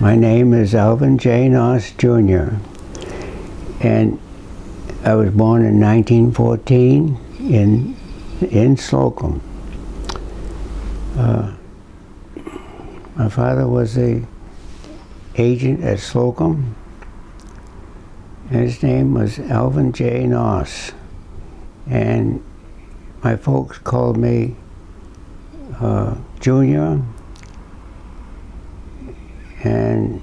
My name is Alvin J. Noss, Jr., and I was born in 1914 in Slocum. My father was an agent at Slocum, and his name was Alvin J. Noss. And my folks called me Junior and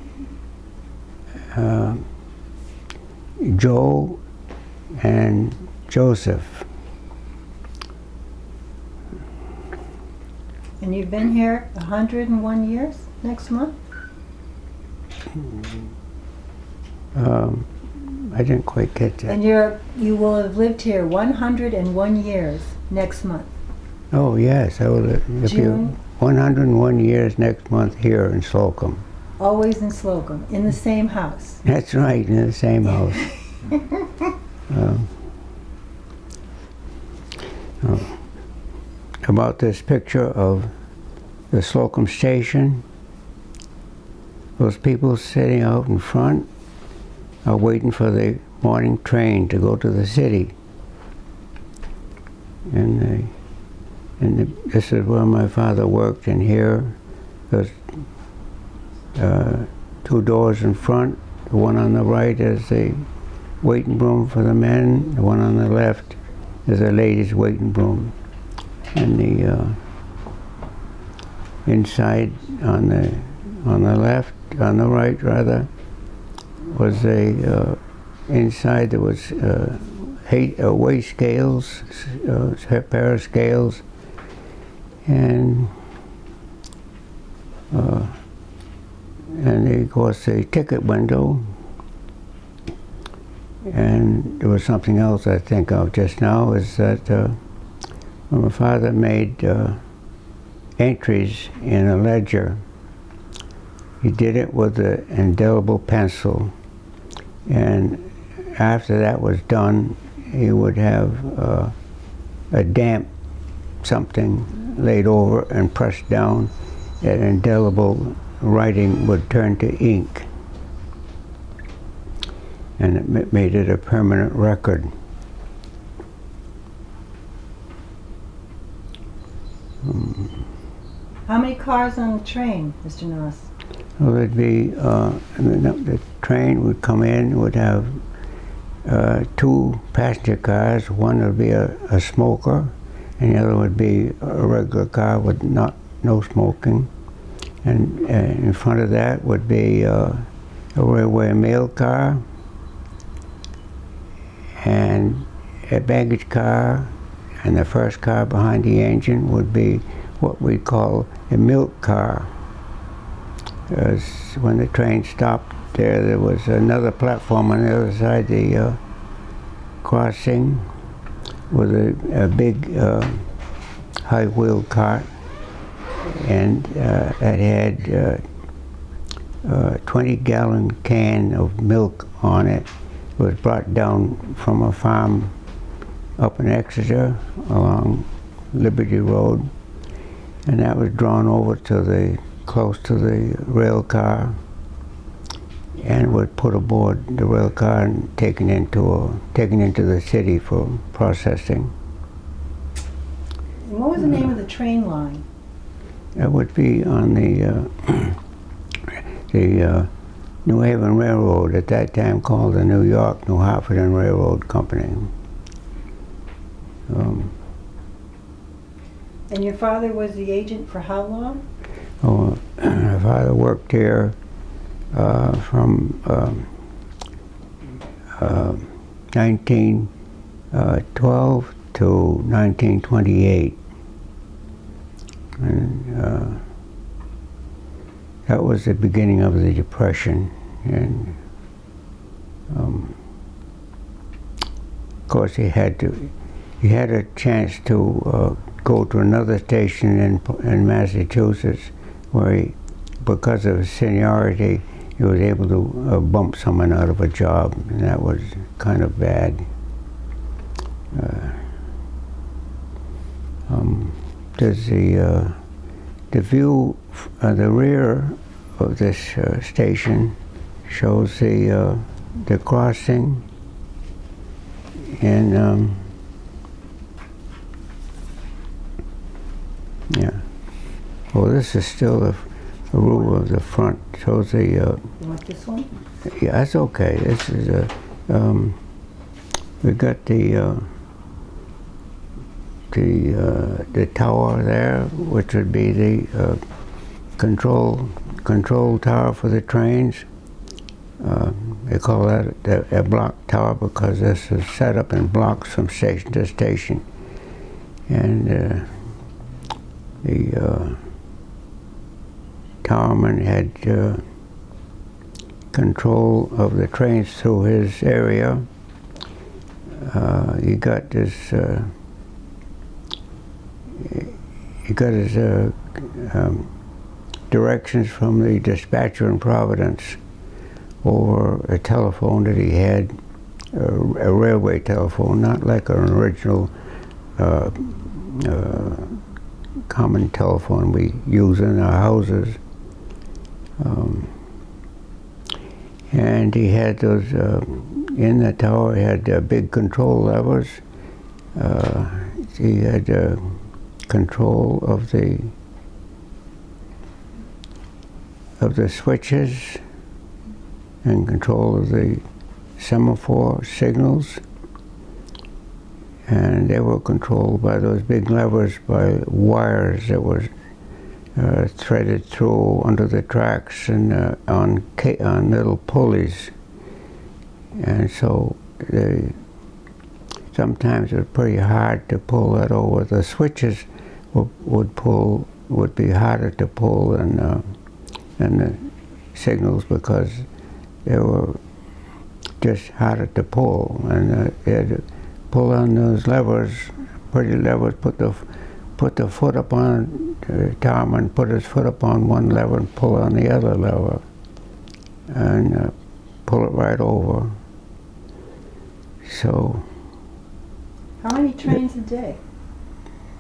Joe and Joseph. And you've been here 101 years next month? I didn't quite get that. And you will have lived here 101 years next month. Oh yes, I will. June. 101 years next month here in Slocum. Always in Slocum, in the same house. That's right, in the same house. About this picture of the Slocum station, those people sitting out in front are waiting for the morning train to go to the city. And this is where my father worked, and here there's two doors in front. The one on the right is the waiting room for the men. The one on the left is the ladies' waiting room. And the inside on the left, on the right rather, was a inside there was weigh scales, a pair of scales, and of course a ticket window. And there was something else I think of just now, is that when my father made entries in a ledger, he did it with an indelible pencil, and after that was done, he would have a damp something laid over and pressed down, and indelible writing would turn to ink, and it made it a permanent record. How many cars on the train, Mr. Noss? Well, it'd be, the train would come in, would have two passenger cars. One would be a smoker, and the other would be a regular car with no smoking. And in front of that would be a railway mail car, and a baggage car, and the first car behind the engine would be what we call a milk car. When the train stopped there was another platform on the other side, the crossing, with a big high-wheel cart, and it had a 20-gallon can of milk on it. It was brought down from a farm up in Exeter along Liberty Road, and that was drawn over to close to the rail car, and was put aboard the rail car and taken into the city for processing. And what was the name of the train line? That would be on the New Haven Railroad, at that time called the New York, New Hartford and Railroad Company. And your father was the agent for how long? Oh, my father worked here from 1912 to 1928. And that was the beginning of the Depression. And of course he had a chance to go to another station in Massachusetts, where because of his seniority, he was able to bump someone out of a job, and that was kind of bad. There's the view, the rear of this station shows the crossing, and yeah. Well, this is still the roof of the front. Shows the. You want this one? Yeah, that's okay. This is we got the tower there, which would be the control tower for the trains. They call that a block tower because this is set up in blocks from station to station, and the towerman had control of the trains through his area. He got his directions from the dispatcher in Providence over a telephone that he had, a railway telephone, not like an original common telephone we use in our houses. And he had those, in the tower, he had big control levers. He had control of the switches and control of the semaphore signals. And they were controlled by those big levers, by wires that were threaded through under the tracks and on little pulleys. And so sometimes it was pretty hard to pull that over. The switches would be harder to pull than the signals because they were just harder to pull, and they had to pull on those levers, pretty levers, put the foot up on Tom and put his foot up on one lever and pull on the other lever and pull it right over. So how many trains a day?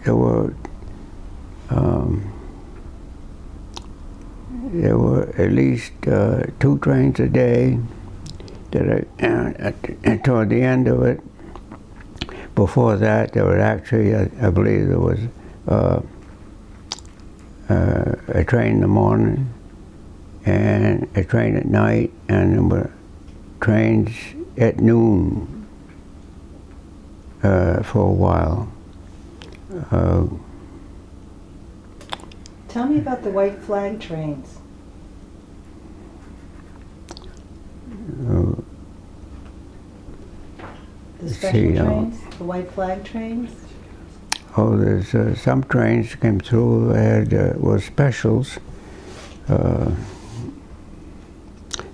There were at least 2 trains a day that and toward the end of it. Before that, there was actually, I believe there was a train in the morning and a train at night, and there were trains at noon for a while. Tell me about the white flag trains. The special trains, the white flag trains? Oh, there's some trains came through that were specials.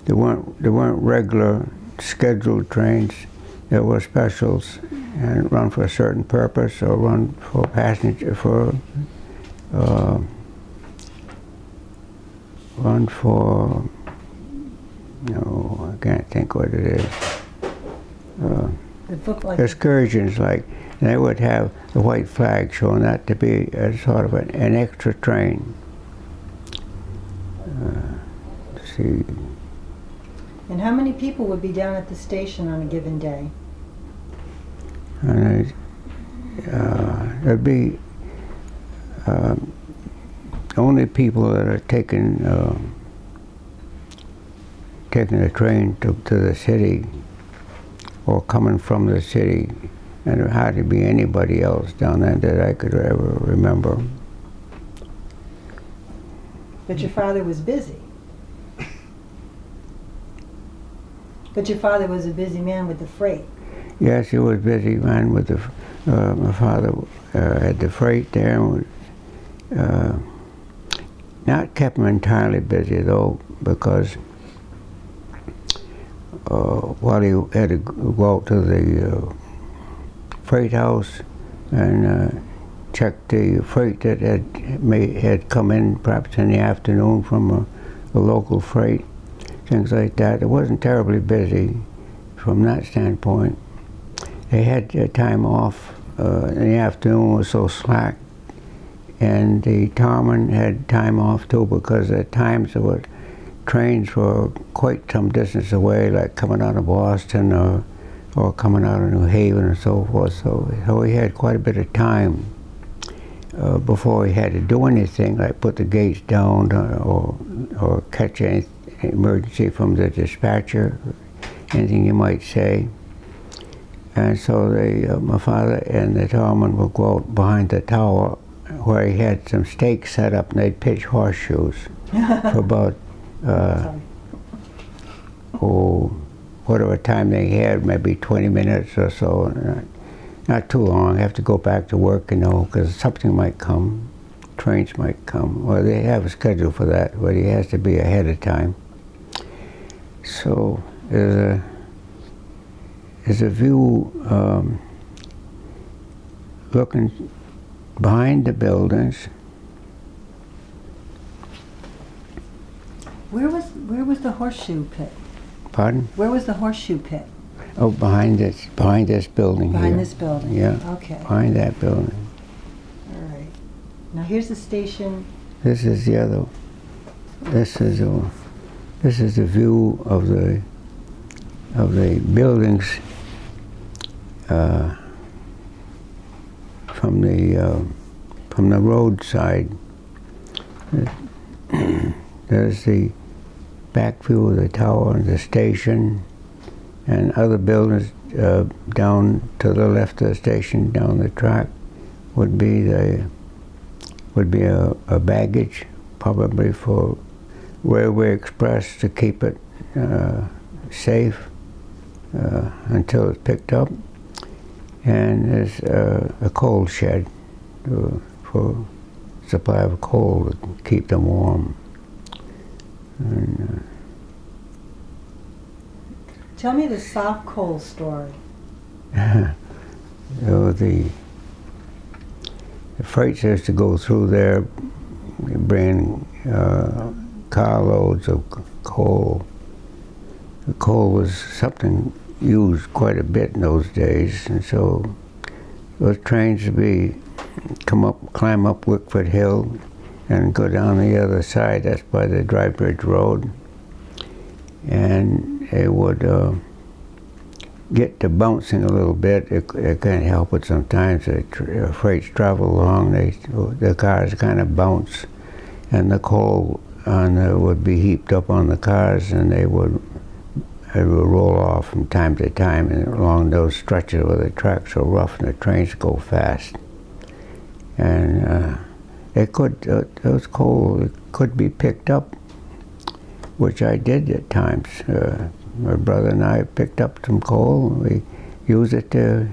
They weren't regular scheduled trains. There were specials and run for a certain purpose or run for passenger run for I can't think what it is. Excursions, like they would have the white flag showing that to be a sort of an extra train. Let's see. And how many people would be down at the station on a given day? And there'd be only people that are taking a train to the city or coming from the city, and there hardly be anybody else down there that I could ever remember. But your father was busy. But your father was a busy man with the freight. Yes, he was a busy man with the. My father had the freight there, and not kept him entirely busy though, because while he had to go out to the freight house and check the freight that had come in, perhaps in the afternoon from a local freight, things like that. It wasn't terribly busy from that standpoint. They had time off in the afternoon, was so slack, and the tarman had time off too, because at times there were trains were quite some distance away, like coming out of Boston or coming out of New Haven and so forth. So he had quite a bit of time before he had to do anything, like put the gates down or catch any emergency from the dispatcher, anything you might say. And so my father and the towerman would go out behind the tower where he had some stakes set up, and they'd pitch horseshoes for about whatever time they had, maybe 20 minutes or so. Not too long. I have to go back to work, because something might come, trains might come. Well, they have a schedule for that, but he has to be ahead of time. So there's a view looking behind the buildings. Where was the horseshoe pit? Pardon? Where was the horseshoe pit? Oh, behind this building here. Behind this building? Yeah. Okay. Behind that building. All right. Now here's the station. This is the other. This is the view of the buildings from the roadside. There's the back view of the tower and the station, and other buildings down to the left of the station, down the track, would be a baggage, probably for Railway Express to keep it safe until it's picked up. And there's a coal shed for supply of coal to keep them warm. And, Tell me the soft coal story. the freights used to go through there, bring carloads of coal. The coal was something used quite a bit in those days, and so those trains would climb up Wickford Hill and go down the other side. That's by the Dry Bridge Road, and they would get to bouncing a little bit. It can't help it sometimes. The freights travel along, the cars kind of bounce, and the coal would be heaped up on the cars, and it would roll off from time to time, and along those stretches where the tracks are rough and the trains go fast. And those coal could be picked up, which I did at times. My brother and I picked up some coal. We used it to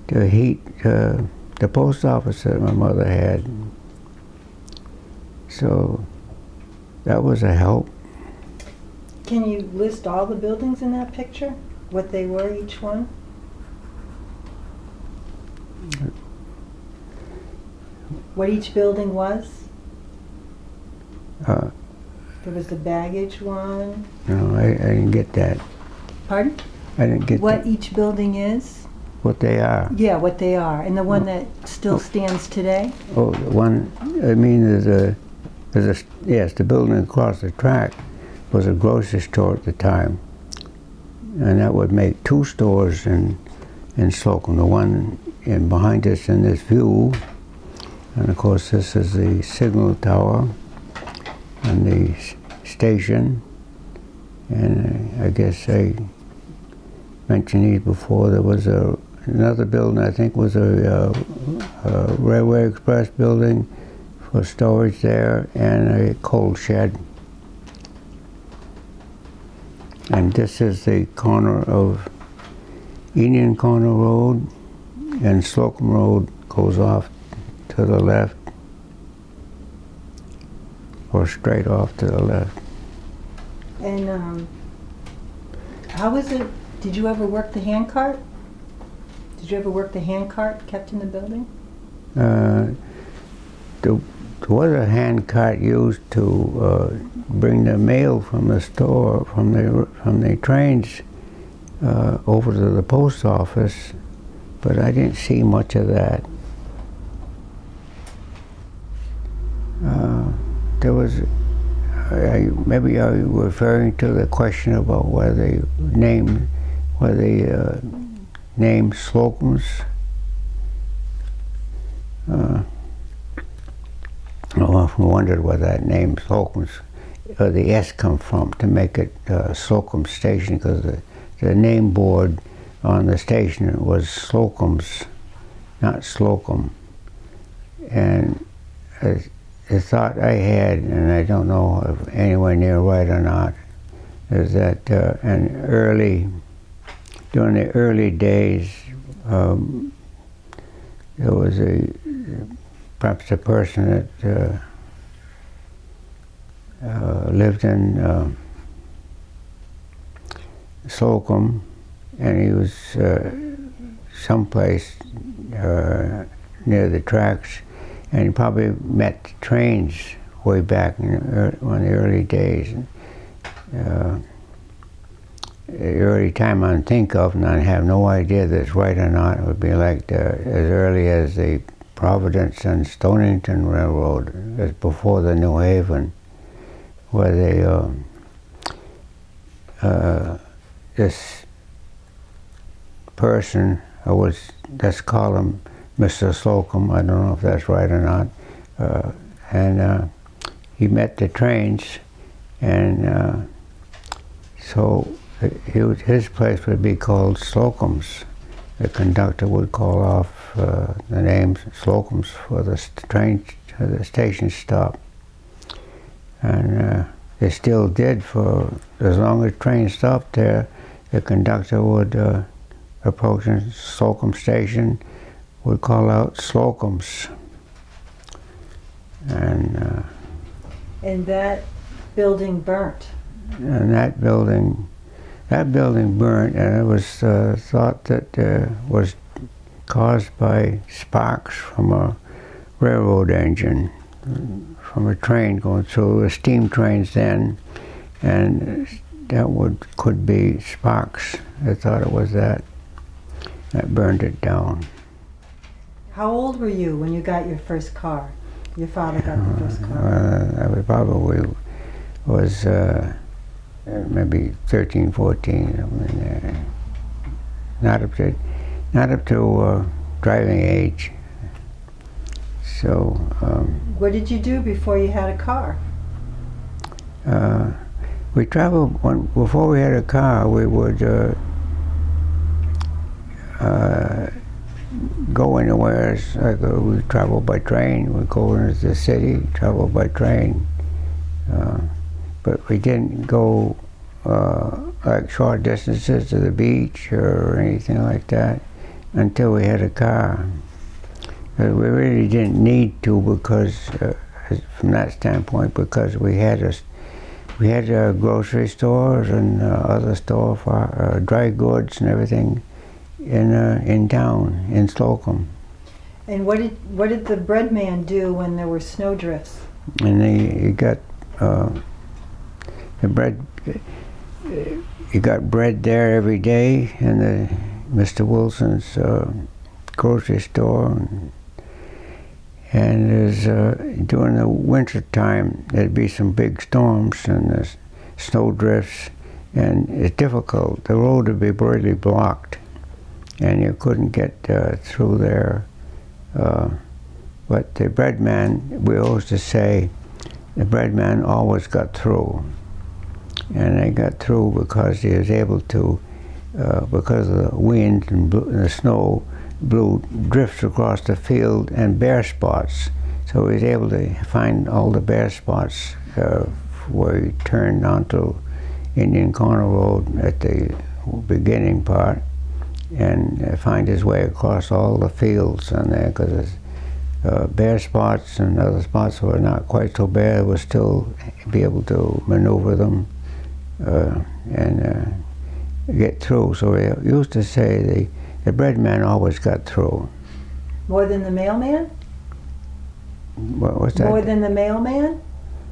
heat the post office that my mother had. So that was a help. Can you list all the buildings in that picture? What they were, each one? What each building was? There was the baggage one. No, I didn't get that. Pardon? I didn't get what each building is? What they are. Yeah, what they are. And the one that still stands today? Oh, the one, yes, the building across the track was a grocery store at the time. And that would make two stores in Slocum. The one behind us in this view, and of course this is the signal tower and the station. And I guess I mentioned these before. There was another building, I think was a Railway Express building for storage there, and a coal shed. And this is the corner of Union Corner Road, and Slocum Road goes off to the left, or straight off to the left. And how was it, did you ever work the handcart? Did you ever work the handcart kept in the building? There was a handcart used to bring the mail from the store, from the trains over to the post office, but I didn't see much of that. There was maybe are you referring to the question about whether they name Slocums? I often wondered where that name Slocums, or the S come from, to make it Slocum Station, because the name board on the station was Slocums, not Slocum. And the thought I had, and I don't know if anywhere near right or not, is that during the early days, there was perhaps a person that lived in Slocum, and he was someplace near the tracks, and he probably met trains way back in the early days. The early time I think of, and I have no idea that it's right or not, it would be like as early as the Providence and Stonington Railroad, as before the New Haven, where this person, let's call him Mr. Slocum, I don't know if that's right or not, and he met the trains, and so his place would be called Slocum's. The conductor would call off the name Slocum's for the station stop, and they still did. For as long as trains stopped there, the conductor would approaching Slocum Station would call out Slocum's. And that building burnt. And that building burnt, and it was thought that was caused by sparks from a railroad engine, from a train going through, the steam trains then, and that could be sparks. I thought it was that burned it down. How old were you when you got your first car? Your father got the first car? I probably was maybe 13, 14. I mean, not up to driving age. So. What did you do before you had a car? We traveled before we had a car. We would go anywhere. Like we traveled by train. We'd go into the city, travel by train. But we didn't go like short distances to the beach or anything like that until we had a car. We really didn't need to, because from that standpoint, because we had grocery stores and other store for dry goods and everything in town, in Slocum. And what did the bread man do when there were snow drifts? And he got the bread. You got bread there every day in Mr. Wilson's grocery store, and during the winter time there'd be some big storms and snow drifts, and it's difficult. The road would be really blocked, and you couldn't get through there. But the bread man, we always to say, the bread man always got through. And they got through because he was able to, because of the wind and the snow blew drifts across the field and bare spots. So he was able to find all the bare spots where he turned onto Indian Corner Road at the beginning part, and find his way across all the fields on there, because there's bare spots and other spots were not quite so bare, would still be able to maneuver them and get through. So we used to say the bread man always got through. More than the mailman? What's that? More than the mailman?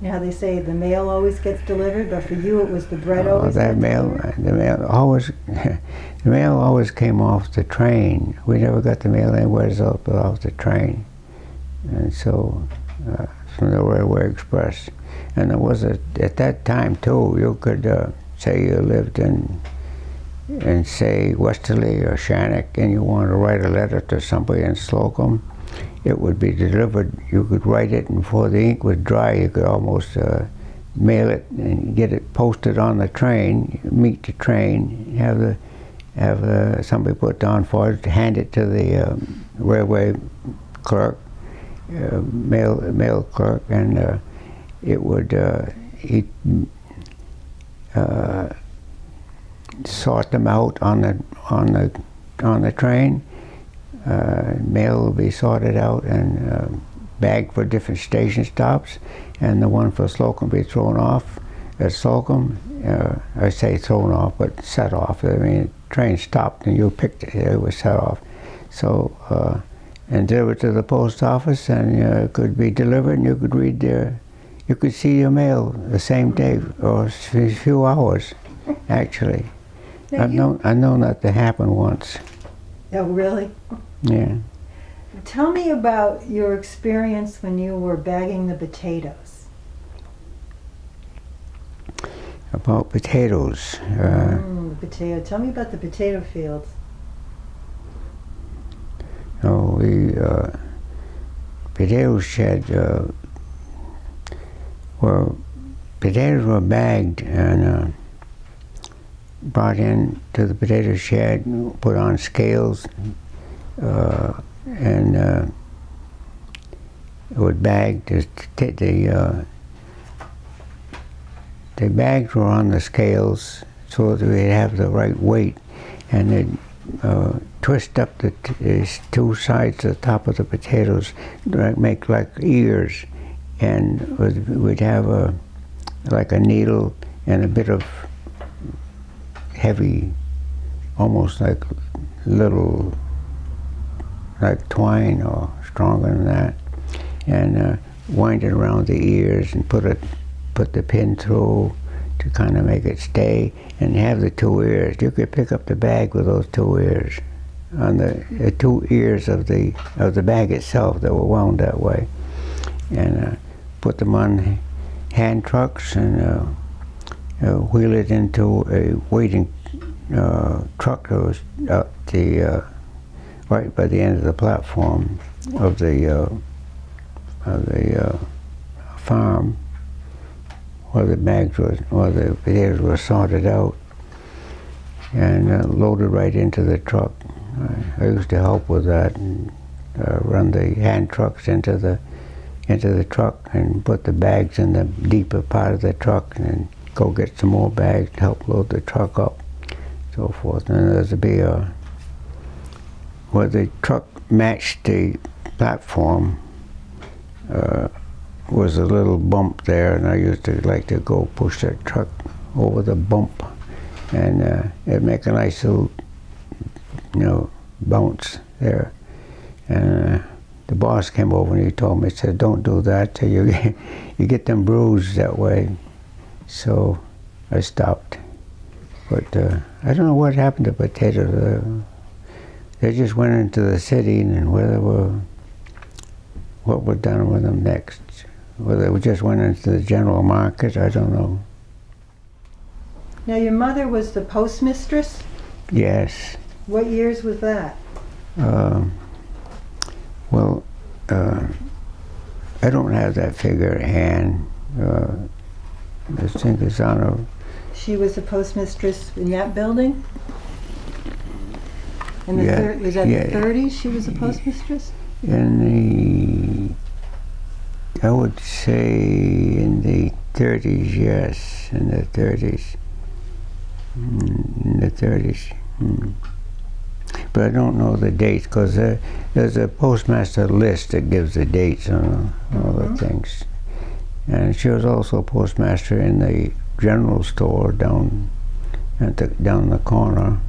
You know how they say the mail always gets delivered, but for you it was the bread always that gets mail, delivered? the mail always, the mail always came off the train. We never got the mail anywhere else but off the train. And so, from the Railway Express. And there was at that time too, you could say you lived in say Westerly or Shannock, and you wanted to write a letter to somebody in Slocum. It would be delivered. You could write it, and before the ink was dry, you could almost mail it and get it posted on the train. Meet the train, have somebody put down for it, hand it to the railway clerk, mail clerk, and it would he'd sort them out on the train. Mail would be sorted out and bagged for different station stops, and the one for Slocum would be thrown off at Slocum. I say thrown off, but set off. I mean, the train stopped and you picked it. It was set off. So and delivered to the post office, and it could be delivered, and you could read there. You could see your mail the same day or a few hours, actually. I've known that to happen once. Oh, really? Yeah. Tell me about your experience when you were bagging the potatoes. About potatoes. Tell me about the potato fields. Oh, potato shed. Potatoes were bagged and brought in to the potato shed, put on scales, and it was bagged. The bags were on the scales so that we'd have the right weight, and they'd twist up the two sides of the top of the potatoes, make like ears, and we'd have like a needle and a bit of heavy, almost like little, like twine or stronger than that, and wind it around the ears and put the pin through to kind of make it stay, and have the two ears. You could pick up the bag with those two ears, on the two ears of the bag itself that were wound that way, and put them on hand trucks and wheel it into a waiting truck that was up right by the end of the platform of the farm, where the potatoes were sorted out and loaded right into the truck. I used to help with that and run the hand trucks into the truck and put the bags in the deeper part of the truck, and then go get some more bags to help load the truck up, so forth. And there'd be where the truck matched the platform was a little bump there, and I used to like to go push that truck over the bump, and it'd make a nice little, bounce there. And the boss came over and he told me, he said, "Don't do that till you get them bruised that way." So I stopped. But I don't know what happened to potatoes. They just went into the city, and what was done with them next. Whether they just went into the general market, I don't know. Now, your mother was the postmistress? Yes. What years was that? Well, I don't have that figure at hand. I think it's on a... She was the postmistress in that building? Was that the 30s she was a postmistress? I would say in the 30s, yes, in the 30s. In the 30s. But I don't know the dates, because there's a postmaster list that gives the dates on all the things. And she was also postmaster in the general store down the corner.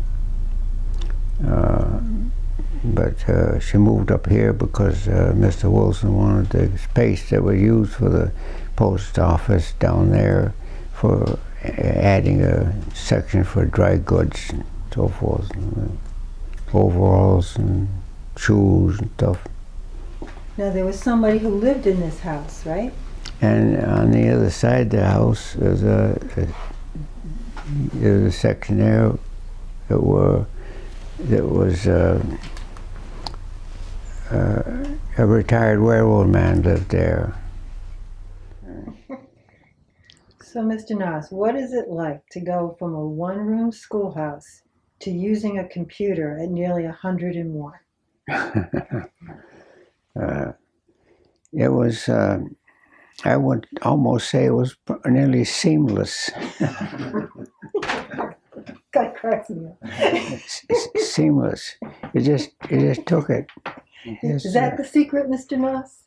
But she moved up here because Mr. Wilson wanted the space that was used for the post office down there for adding a section for dry goods and so forth, and overalls and shoes and stuff. Now, there was somebody who lived in this house, right? And on the other side of the house, there's a section there that was a retired railroad man lived there. So, Mr. Noss, what is it like to go from a one-room schoolhouse to using a computer at nearly 101? It was, I would almost say it was nearly seamless. God cracks me up. Seamless. It just took it. Is that the secret, Mr. Noss?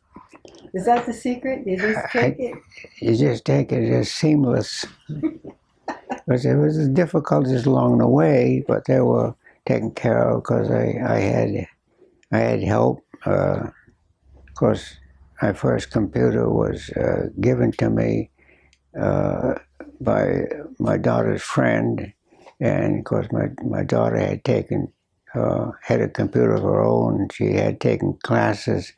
Is that the secret? You just take it? You just take it as seamless. Because there was difficulties along the way, but they were taken care of because I had help. Of course, my first computer was given to me by my daughter's friend, and of course my daughter had had a computer of her own. She had taken classes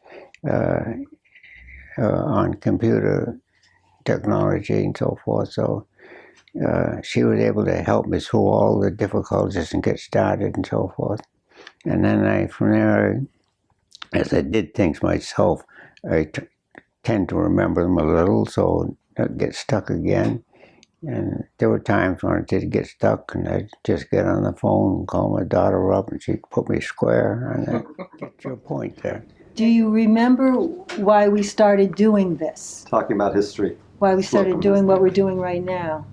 on computer technology and so forth, so she was able to help me through all the difficulties and get started and so forth. And then from there, as I did things myself, I tend to remember them a little, so I'd get stuck again. And there were times when I did get stuck, and I'd just get on the phone and call my daughter up, and she'd put me square, and I'd get your point there. Do you remember why we started doing this? Talking about history. Why we started doing what we're doing right now?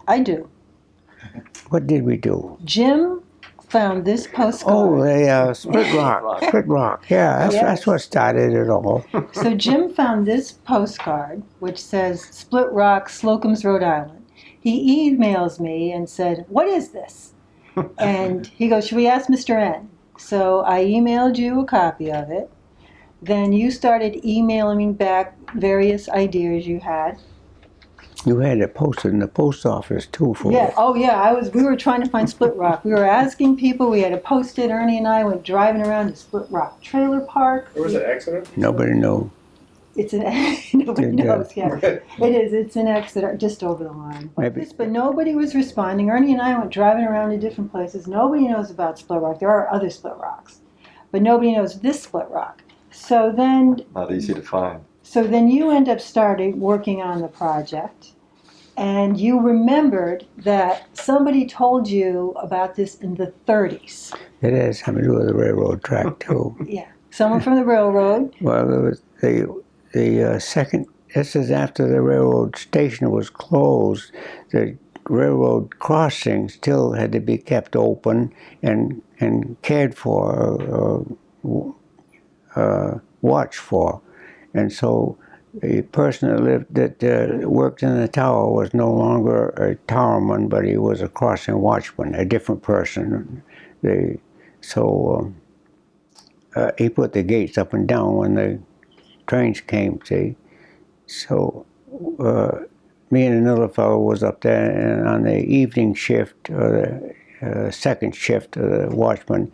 I do. What did we do? Jim found this postcard. Oh, the Split Rock. Split Rock, yeah, that's what started it all. So Jim found this postcard, which says Split Rock, Slocum's, Rhode Island. He emails me and said, "What is this?" And he goes, "Should we ask Mr. N?" So I emailed you a copy of it. Then you started emailing me back various ideas you had. You had it posted in the post office too for Yeah. Oh, yeah. We were trying to find Split Rock. We were asking people. We had to post it. Ernie and I went driving around to Split Rock Trailer Park. Or was it Exeter? Nobody knew. It's nobody knows. Yeah, it is. It's in Exeter, just over the line. But nobody was responding. Ernie and I went driving around to different places. Nobody knows about Split Rock. There are other Split Rocks, but nobody knows this Split Rock. So then, Not easy to find. So then you end up starting working on the project, and you remembered that somebody told you about this in the 30s. It has something to do with the railroad track too. Yeah, someone from the railroad. Well, there was the second. This is after the railroad station was closed. The railroad crossing still had to be kept open and cared for, watched for, and so the person that worked in the tower was no longer a towerman, but he was a crossing watchman, a different person. He put the gates up and down when the trains came, see. So me and another fellow was up there, and on the evening shift, or the second shift, the watchman,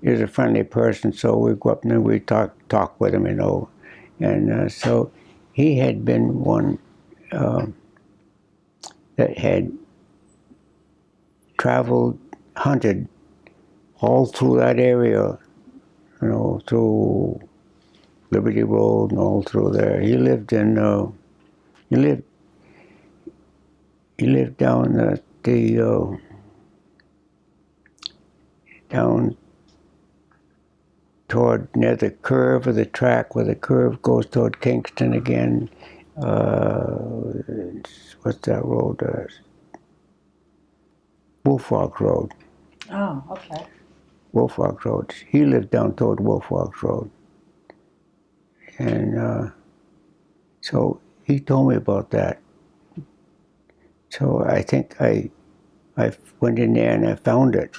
he was a friendly person, so we go up and we talk with him, and so he had been one that had traveled, hunted all through that area, through Liberty Road and all through there. He lived down down toward near the curve of the track, where the curve goes toward Kingston again. What's that road? Wolf Rock Road. Oh, okay. Wolf Rock Road. He lived down toward Wolf Rock Road. And so he told me about that. So I think I went in there and I found it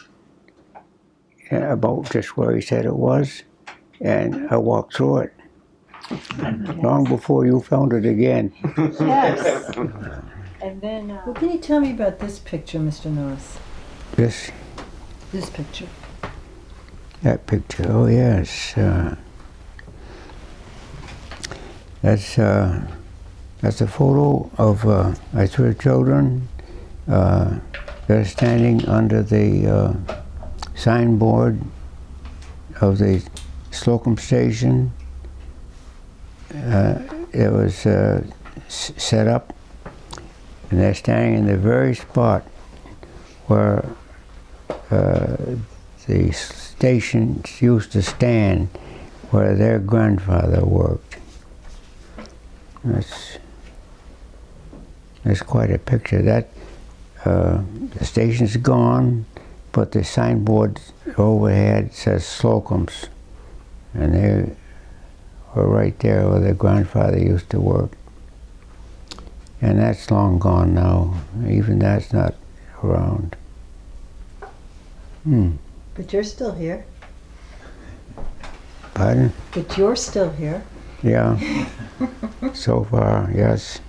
about just where he said it was, and I walked through it. Long before you found it again. Yes. And then, well, can you tell me about this picture, Mr. Noss? This This picture. That picture, oh yes. That's a photo of my three children. They're standing under the signboard of the Slocum station. It was set up, and they're standing in the very spot where the stations used to stand, where their grandfather worked. That's quite a picture. That the station's gone, but the signboard overhead says Slocum's, and they were right there where their grandfather used to work. And that's long gone now. Even that's not around. But you're still here. Pardon? But you're still here. Yeah. So far, yes.